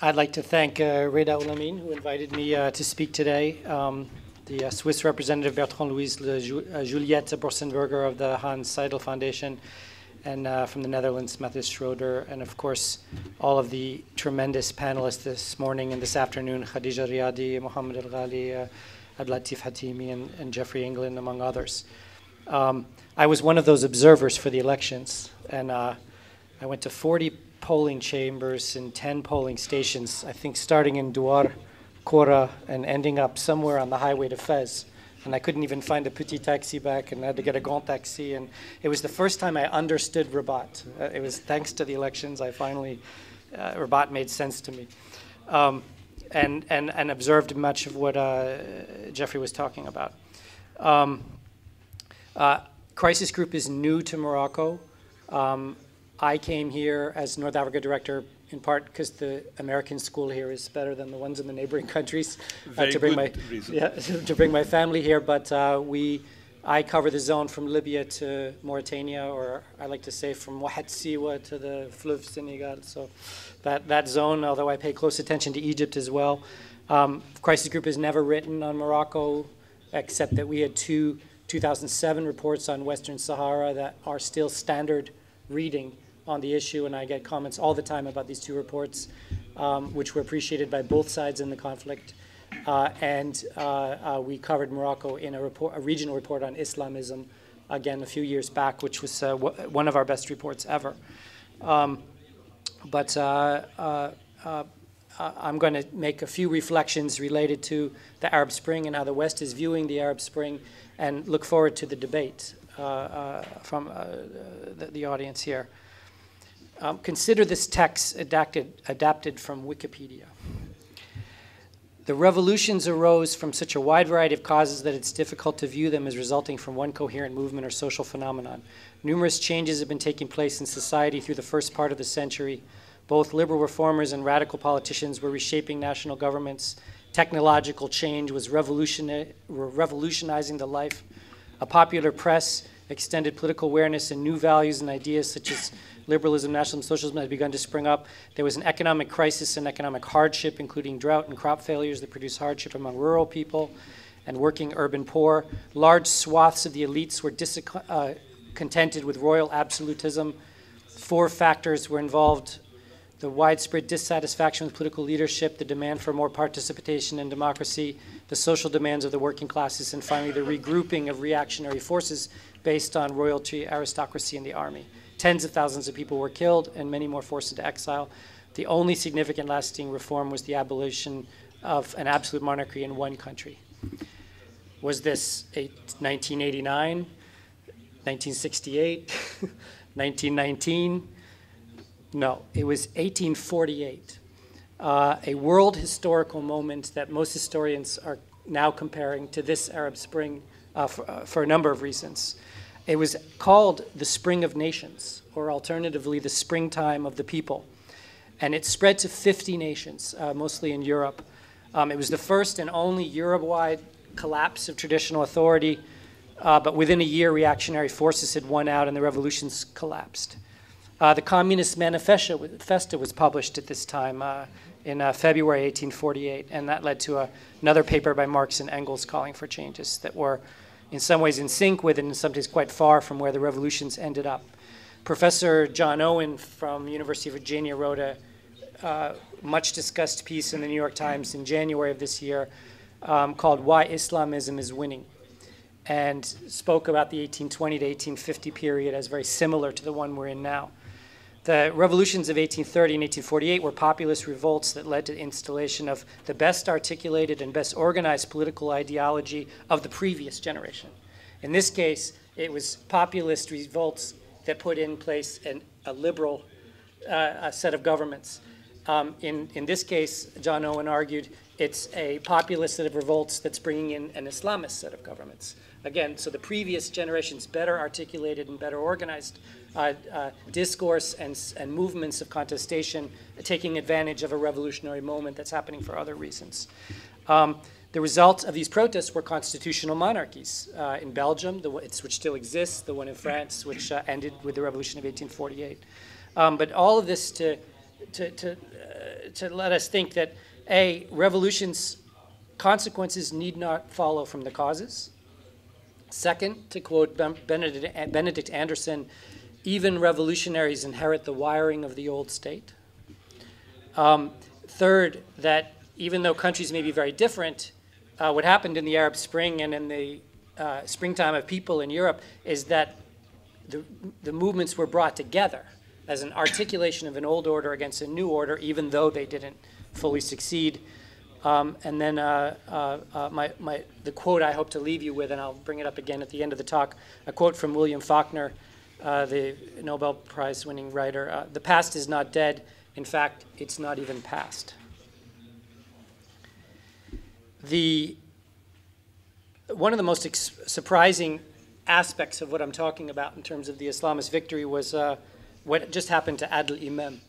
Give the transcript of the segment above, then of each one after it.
I'd like to thank Reda Oulamin, who invited me to speak today. The Swiss representative Bertrand Louise Juliette Borsenberger of the Hans Seidel Foundation, and from the Netherlands, Mathis Schroeder, and of course, all of the tremendous panelists this morning and this afternoon, Khadija Riyadi, Mohammed Al-Ghali, Abdelatif Hatimi, and Jeffrey England, among others. I was one of those observers for the elections, and I went to 40 polling chambers and 10 polling stations, I think starting in Douar, Kora, and ending up somewhere on the highway to Fez. And I couldn't even find a petit taxi back, and I had to get a grand taxi. And it was the first time I understood Rabat. It was thanks to the elections I finally, Rabat made sense to me. And observed much of what Jeffrey was talking about. Crisis Group is new to Morocco. I came here as North Africa director in part because the American school here is better than the ones in the neighboring countries to bring to bring my family here. But I cover the zone from Libya to Mauritania, or I like to say from Oued Siwa to the Fleuve Senegal. So that zone, although I pay close attention to Egypt as well. Crisis Group has never written on Morocco, except that we had two 2007 reports on Western Sahara that are still standard reading on the issue, and I get comments all the time about these two reports, which were appreciated by both sides in the conflict. We covered Morocco in a regional report on Islamism, again, a few years back, which was one of our best reports ever. I'm going to make a few reflections related to the Arab Spring and how the West is viewing the Arab Spring, and look forward to the debate from the audience here. Consider this text adapted from Wikipedia. The revolutions arose from such a wide variety of causes that it's difficult to view them as resulting from one coherent movement or social phenomenon. Numerous changes have been taking place in society through the first part of the century. Both liberal reformers and radical politicians were reshaping national governments. Technological change was revolutionizing the life. A popular press, extended political awareness, and new values and ideas such as liberalism, nationalism, socialism had begun to spring up. There was an economic crisis and economic hardship, including drought and crop failures that produced hardship among rural people and working urban poor. Large swaths of the elites were discontented with royal absolutism. Four factors were involved: the widespread dissatisfaction with political leadership, the demand for more participation in democracy, the social demands of the working classes, and finally the regrouping of reactionary forces based on royalty, aristocracy, and the army. Tens of thousands of people were killed and many more forced into exile. The only significant lasting reform was the abolition of an absolute monarchy in one country. Was this 1989, 1968, 1919? No, it was 1848, a world historical moment that most historians are now comparing to this Arab Spring for a number of reasons. It was called the Spring of Nations, or alternatively, the springtime of the people. And it spread to 50 nations, mostly in Europe. It was the first and only Europe-wide collapse of traditional authority, but within a year, reactionary forces had won out and the revolutions collapsed. The Communist Manifesto was published at this time in February 1848, and that led to another paper by Marx and Engels calling for changes that were in some ways in sync with and in some ways quite far from where the revolutions ended up. Professor John Owen from University of Virginia wrote a much discussed piece in the New York Times in January of this year called "Why Islamism is Winning," and spoke about the 1820 to 1850 period as very similar to the one we're in now. The revolutions of 1830 and 1848 were populist revolts that led to the installation of the best articulated and best organized political ideology of the previous generation. In this case, it was populist revolts that put in place a liberal set of governments. In this case, John Owen argued, it's a populist set of revolts that's bringing in an Islamist set of governments. Again, so the previous generation's better articulated and better organized discourse and movements of contestation, taking advantage of a revolutionary moment that's happening for other reasons. The result of these protests were constitutional monarchies. In Belgium, which still exists, the one in France, which ended with the revolution of 1848. But all of this to to let us think that, A, revolutions' consequences need not follow from the causes. Second, to quote Benedict Anderson, even revolutionaries inherit the wiring of the old state. Third, that even though countries may be very different, what happened in the Arab Spring and in the springtime of people in Europe is that the movements were brought together as an articulation of an old order against a new order, even though they didn't fully succeed. And then the quote I hope to leave you with, and I'll bring it up again at the end of the talk, a quote from William Faulkner, the Nobel Prize-winning writer. The past is not dead. In fact, it's not even past. One of the most surprising aspects of what I'm talking about in terms of the Islamist victory was what just happened to Adil Imam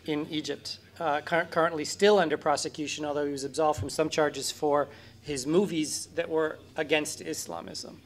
in Egypt, currently still under prosecution, although he was absolved from some charges for his movies that were against Islamism.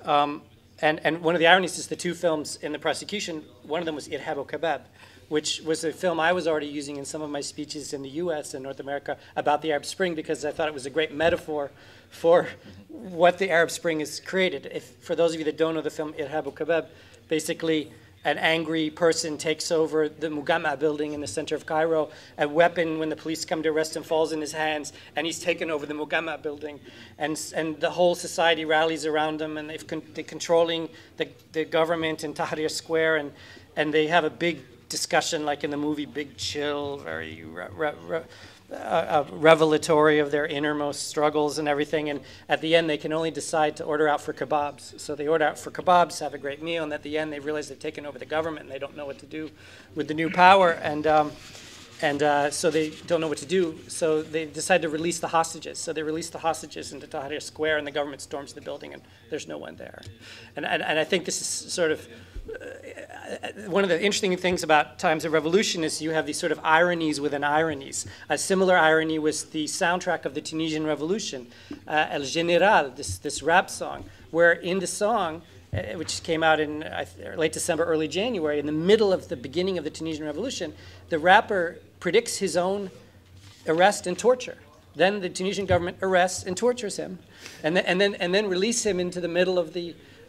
And one of the ironies is the two films in the prosecution, one of them was Irhab o Kebab, which was a film I was already using in some of my speeches in the US and North America about the Arab Spring, because I thought it was a great metaphor for what the Arab Spring has created. For those of you that don't know the film Irhab o Kebab, basically an angry person takes over the Mugamma building in the center of Cairo. A weapon, when the police come to arrest him, falls in his hands, and he's taken over the Mugamma building. And the whole society rallies around him, and they're controlling the government in Tahrir Square, and they have a big discussion, like in the movie Big Chill, very revelatory of their innermost struggles and everything. And at the end, they can only decide to order out for kebabs. So they order out for kebabs, have a great meal, and at the end, they realize they've taken over the government, and they don't know what to do with the new power. And so they don't know what to do. So they decide to release the hostages. So they release the hostages into Tahrir Square, and the government storms the building, and there's no one there. And I think this is sort of one of the interesting things about times of revolution is you have these sort of ironies within ironies. A similar irony was the soundtrack of the Tunisian Revolution, El General, this rap song, where in the song, which came out in late December, early January, in the middle of the beginning of the Tunisian Revolution, the rapper predicts his own arrest and torture. Then the Tunisian government arrests and tortures him, and then release him into the middle of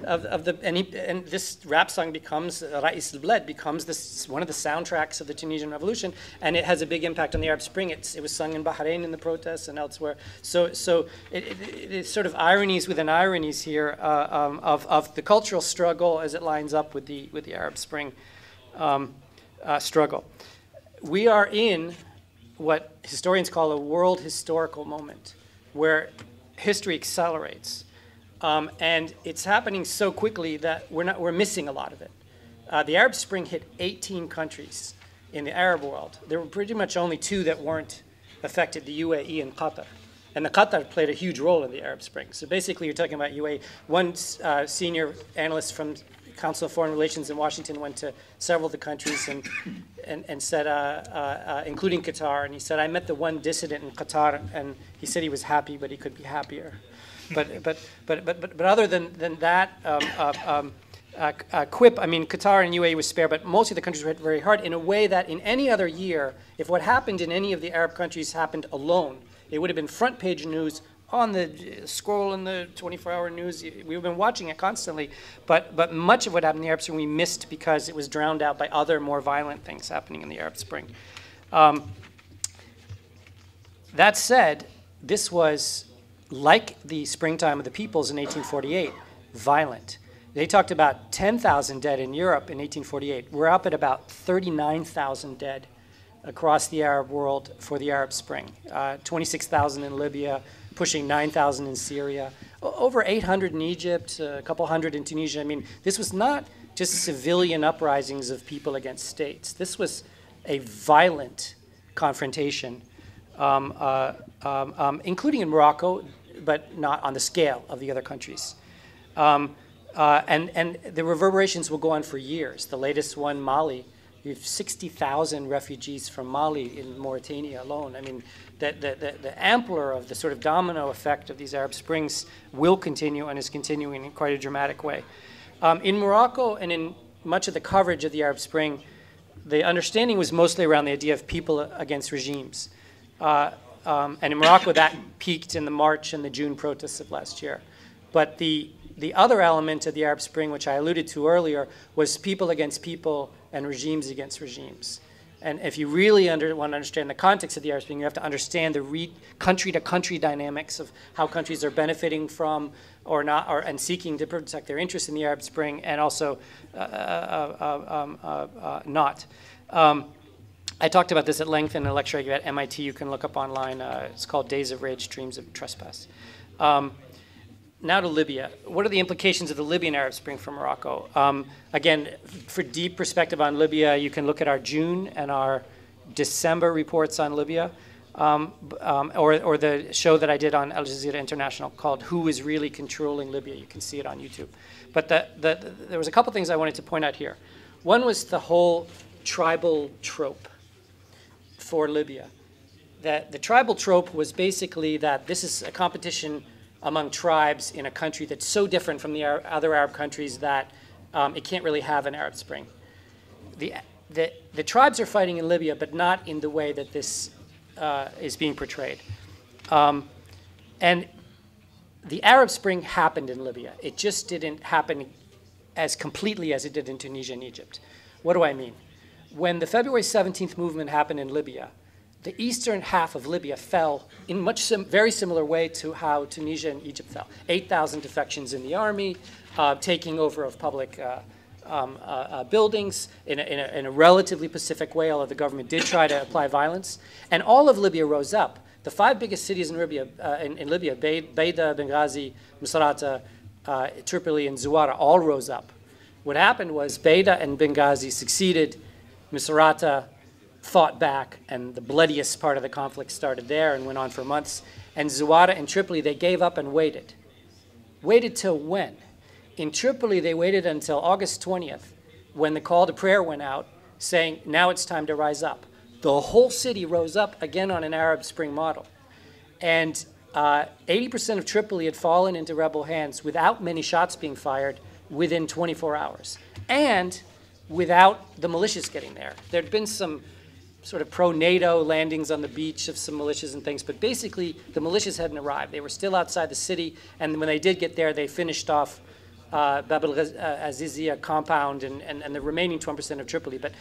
and this rap song becomes Rais al-Bled, becomes one of the soundtracks of the Tunisian Revolution, and it has a big impact on the Arab Spring. It was sung in Bahrain in the protests and elsewhere. So it's sort of ironies within ironies here of the cultural struggle as it lines up with the Arab Spring struggle. We are in what historians call a world historical moment, where history accelerates. And it's happening so quickly that we're missing a lot of it. The Arab Spring hit 18 countries in the Arab world. There were pretty much only two that weren't affected, the UAE and Qatar. And the Qatar played a huge role in the Arab Spring. So basically you're talking about UAE. One senior analyst from Council of Foreign Relations in Washington went to several of the countries and said, including Qatar, and he said, I met the one dissident in Qatar, and he said he was happy, but he could be happier. But other than that quip, I mean, Qatar and UAE was spared, but most of the countries were hit very hard in a way that in any other year, if what happened in any of the Arab countries happened alone, it would have been front page news on the scroll in the 24-hour news. We've been watching it constantly, but much of what happened in the Arab Spring we missed because it was drowned out by other more violent things happening in the Arab Spring. That said, this was, like the springtime of the peoples in 1848, violent. They talked about 10,000 dead in Europe in 1848. We're up at about 39,000 dead across the Arab world for the Arab Spring. 26,000 in Libya, pushing 9,000 in Syria, over 800 in Egypt, a couple hundred in Tunisia. I mean, this was not just civilian uprisings of people against states. This was a violent confrontation, including in Morocco, but not on the scale of the other countries. And the reverberations will go on for years. The latest one, Mali, you have 60,000 refugees from Mali in Mauritania alone. I mean, the ampler of the sort of domino effect of these Arab Springs will continue and is continuing in quite a dramatic way. In Morocco and in much of the coverage of the Arab Spring, the understanding was mostly around the idea of people against regimes. And in Morocco, that peaked in the March and the June protests of last year. But the other element of the Arab Spring, which I alluded to earlier, was people against people and regimes against regimes. And if you really want to understand the context of the Arab Spring, you have to understand the country-to-country dynamics of how countries are benefiting from or not, and seeking to protect their interests in the Arab Spring, and also not. I talked about this at length in a lecture I gave at MIT. You can look up online. It's called Days of Rage, Dreams of Trespass. Now to Libya. What are the implications of the Libyan Arab Spring for Morocco? Again, for deep perspective on Libya, you can look at our June and our December reports on Libya, or the show that I did on Al Jazeera International called Who is Really Controlling Libya? You can see it on YouTube. But there was a couple things I wanted to point out here. One was the whole tribal trope for Libya. That the tribal trope was basically that this is a competition among tribes in a country that's so different from the other Arab countries that it can't really have an Arab Spring. The tribes are fighting in Libya, but not in the way that this is being portrayed. And the Arab Spring happened in Libya. It just didn't happen as completely as it did in Tunisia and Egypt. What do I mean? When the February 17th movement happened in Libya, the eastern half of Libya fell in very similar way to how Tunisia and Egypt fell. 8,000 defections in the army, taking over of public buildings in a relatively pacific way, although the government did try to apply violence. And all of Libya rose up. The 5 biggest cities in Libya, Beida, Benghazi, Misrata, Tripoli, and Zuwara, all rose up. What happened was Beida and Benghazi succeeded. Misrata fought back, and the bloodiest part of the conflict started there and went on for months. And Zuwara and Tripoli, they gave up and waited. Waited till when? In Tripoli, they waited until August 20th, when the call to prayer went out, saying, now it's time to rise up. The whole city rose up, again on an Arab Spring model. And 80% of Tripoli had fallen into rebel hands without many shots being fired within 24 hours. And without the militias getting there. There'd been some sort of pro-NATO landings on the beach of some militias and things, but basically the militias hadn't arrived. They were still outside the city, and when they did get there, they finished off Bab al-Azizia compound and the remaining 20% of Tripoli. But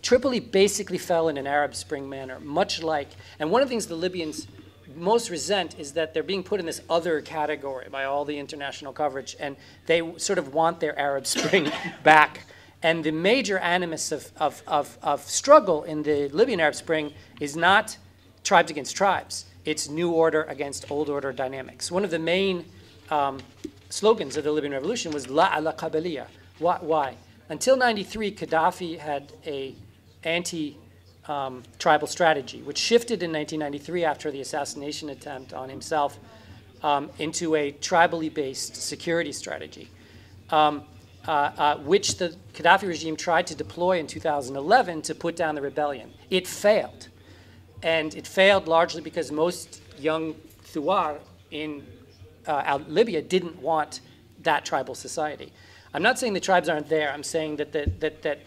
Tripoli basically fell in an Arab Spring manner, much like, and one of the things the Libyans most resent is that they're being put in this other category by all the international coverage, and they sort of want their Arab Spring back. And the major animus of struggle in the Libyan Arab Spring is not tribes against tribes. It's new order against old order dynamics. One of the main slogans of the Libyan Revolution was La ala Qabiliya. Why? Until 93, Gaddafi had a anti-tribal strategy, which shifted in 1993 after the assassination attempt on himself into a tribally based security strategy. Which the Gaddafi regime tried to deploy in 2011 to put down the rebellion. It failed. And it failed largely because most young Thuar in Libya didn't want that tribal society. I'm not saying the tribes aren't there. I'm saying that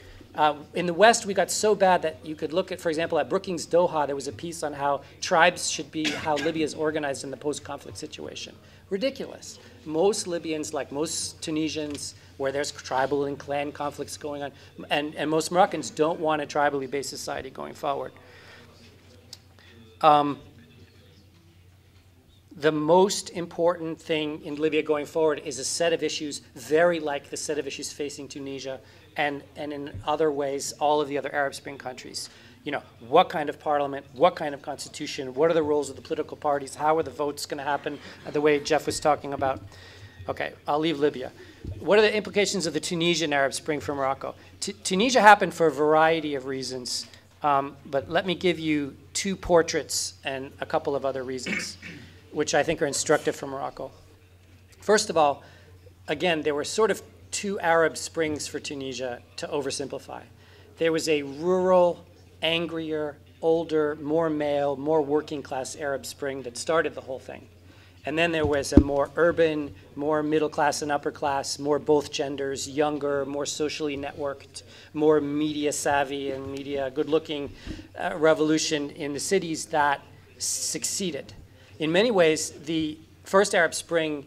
in the West, we got so bad that you could look at, for example, at Brookings Doha, there was a piece on how tribes should be, how Libya is organized in the post-conflict situation. Ridiculous. Most Libyans, like most Tunisians, where there's tribal and clan conflicts going on, and most Moroccans don't want a tribally based society going forward. The most important thing in Libya going forward is a set of issues very like the set of issues facing Tunisia and in other ways all of the other Arab Spring countries. You know, what kind of parliament, what kind of constitution, what are the roles of the political parties, how are the votes going to happen, the way Jeff was talking about. Okay, I'll leave Libya. What are the implications of the Tunisian Arab Spring for Morocco? Tunisia happened for a variety of reasons, but let me give you 2 portraits and a couple of other reasons, which I think are instructive for Morocco. First of all, again, there were sort of 2 Arab Springs for Tunisia, to oversimplify. There was a rural, angrier, older, more male, more working class Arab Spring that started the whole thing. And then there was a more urban, more middle class and upper class, more both genders, younger, more socially networked, more media savvy and media good-looking revolution in the cities that succeeded. In many ways, the first Arab Spring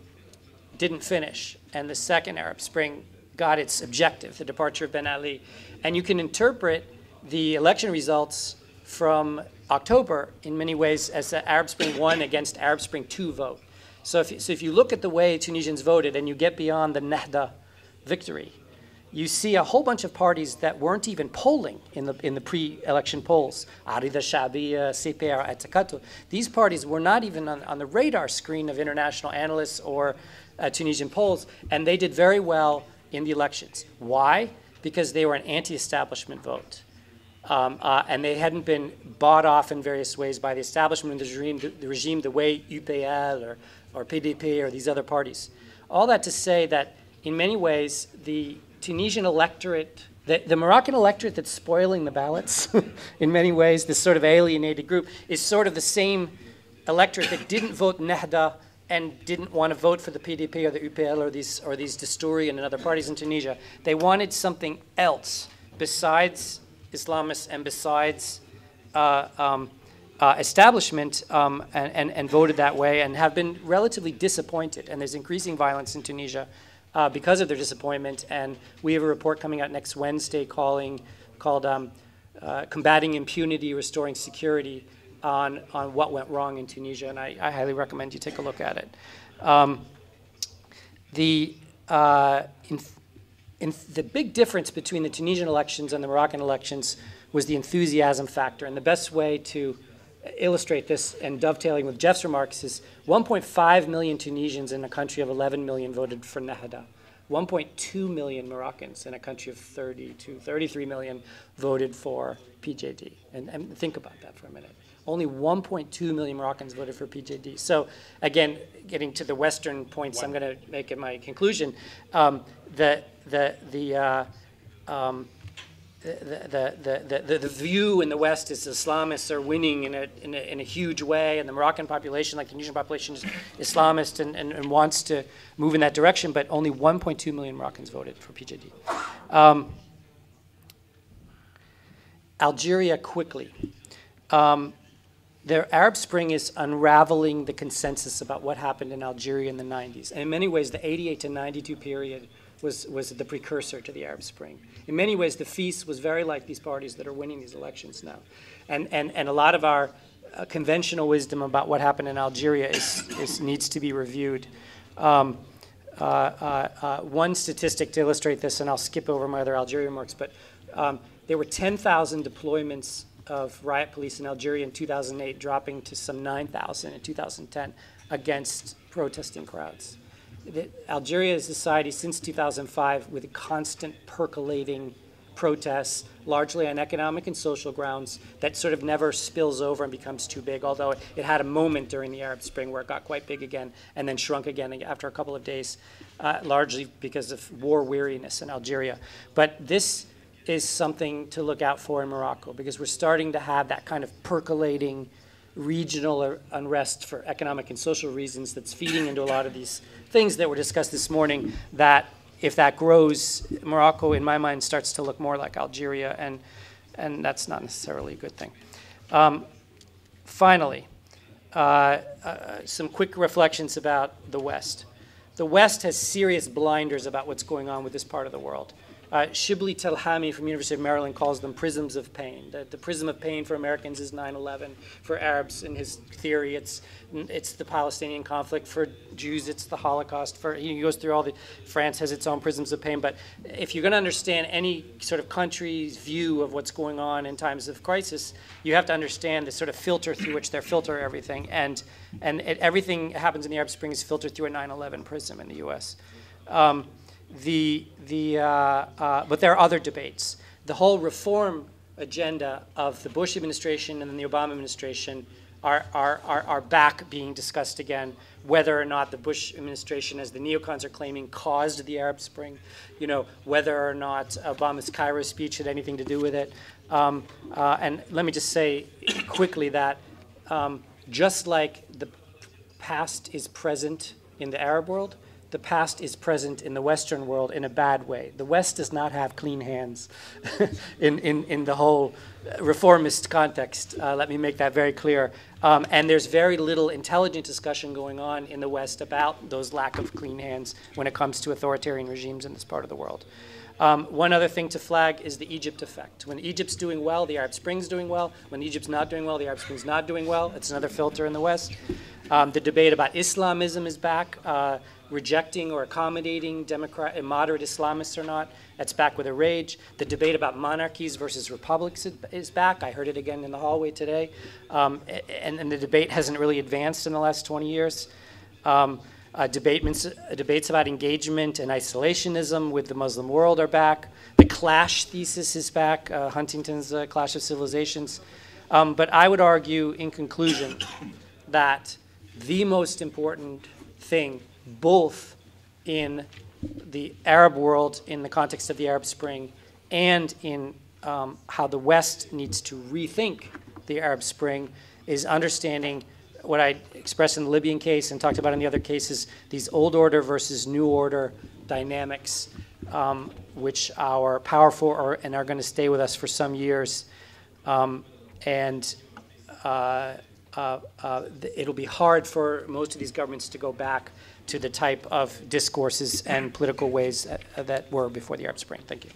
didn't finish, and the second Arab Spring got its objective, the departure of Ben Ali. And you can interpret the election results from October in many ways as the Arab Spring 1 against Arab Spring 2 vote. So if you look at the way Tunisians voted and you get beyond the Nahda victory, you see a whole bunch of parties that weren't even polling in the pre-election polls. Arida Shabiya, CPR, Atakato. These parties were not even on the radar screen of international analysts or Tunisian polls, and they did very well in the elections. Why? Because they were an anti-establishment vote. And they hadn't been bought off in various ways by the establishment of the regime the way UPL or PDP or these other parties. All that to say that in many ways, the Tunisian electorate, the Moroccan electorate that's spoiling the ballots, in many ways, this sort of alienated group, is sort of the same electorate that didn't vote Nahda and didn't want to vote for the PDP or the UPL or these Desturian and other parties in Tunisia. They wanted something else besides Islamists and besides establishment and voted that way and have been relatively disappointed. And there's increasing violence in Tunisia because of their disappointment. And we have a report coming out next Wednesday called Combating Impunity, Restoring Security on what went wrong in Tunisia. And I highly recommend you take a look at it. The big difference between the Tunisian elections and the Moroccan elections was the enthusiasm factor. And the best way to illustrate this, and dovetailing with Jeff's remarks, is 1.5 million Tunisians in a country of 11 million voted for Nahda. 1.2 million Moroccans in a country of 33 million voted for PJD. And think about that for a minute. Only 1.2 million Moroccans voted for PJD. So again, getting to the Western points, I'm going to make in my conclusion. The view in the West is Islamists are winning in a huge way, and the Moroccan population, like the Tunisian population, is Islamist and wants to move in that direction, but only 1.2 million Moroccans voted for PJD. Algeria, quickly. The Arab Spring is unraveling the consensus about what happened in Algeria in the 90s. And in many ways, the 88 to 92 period was the precursor to the Arab Spring. In many ways, the FIS was very like these parties that are winning these elections now. And a lot of our conventional wisdom about what happened in Algeria needs to be reviewed. One statistic to illustrate this, and I'll skip over my other Algeria remarks, but there were 10,000 deployments of riot police in Algeria in 2008, dropping to some 9,000 in 2010 against protesting crowds. Algeria is a society since 2005 with constant percolating protests, largely on economic and social grounds, that sort of never spills over and becomes too big, although it had a moment during the Arab Spring where it got quite big again and then shrunk again after a couple of days, largely because of war weariness in Algeria. But this is something to look out for in Morocco, because we're starting to have that kind of percolating regional unrest for economic and social reasons that's feeding into a lot of these things that were discussed this morning, that if that grows, Morocco, in my mind, starts to look more like Algeria, and that's not necessarily a good thing. Finally, some quick reflections about the West. The West has serious blinders about what's going on with this part of the world. Shibli Telhami from University of Maryland calls them prisms of pain. The prism of pain for Americans is 9/11. For Arabs, in his theory, it's the Palestinian conflict. For Jews, it's the Holocaust. He goes through all the, France has its own prisms of pain. But if you're going to understand any sort of country's view of what's going on in times of crisis, you have to understand the sort of filter through which they filter everything. And everything that happens in the Arab Spring is filtered through a 9/11 prism in the U.S. But there are other debates. The whole reform agenda of the Bush administration and then the Obama administration are back being discussed again, whether or not the Bush administration, as the neocons are claiming, caused the Arab Spring, whether or not Obama's Cairo speech had anything to do with it. And let me just say quickly that just like the past is present in the Arab world. The past is present in the Western world in a bad way. The West does not have clean hands in the whole reformist context. Let me make that very clear. And there's very little intelligent discussion going on in the West about those lack of clean hands when it comes to authoritarian regimes in this part of the world. One other thing to flag is the Egypt effect. When Egypt's doing well, the Arab Spring's doing well. When Egypt's not doing well, the Arab Spring's not doing well. It's another filter in the West. The debate about Islamism is back. Rejecting or accommodating moderate Islamists or not, that's back with a rage. The debate about monarchies versus republics is back. I heard it again in the hallway today. And the debate hasn't really advanced in the last 20 years. Debates about engagement and isolationism with the Muslim world are back. The clash thesis is back, Huntington's Clash of Civilizations. But I would argue, in conclusion, that the most important thing, both in the Arab world, in the context of the Arab Spring, and in how the West needs to rethink the Arab Spring, is understanding what I expressed in the Libyan case and talked about in the other cases, these old order versus new order dynamics, which are powerful and are going to stay with us for some years. It'll be hard for most of these governments to go back to the type of discourses and political ways that were before the Arab Spring. Thank you.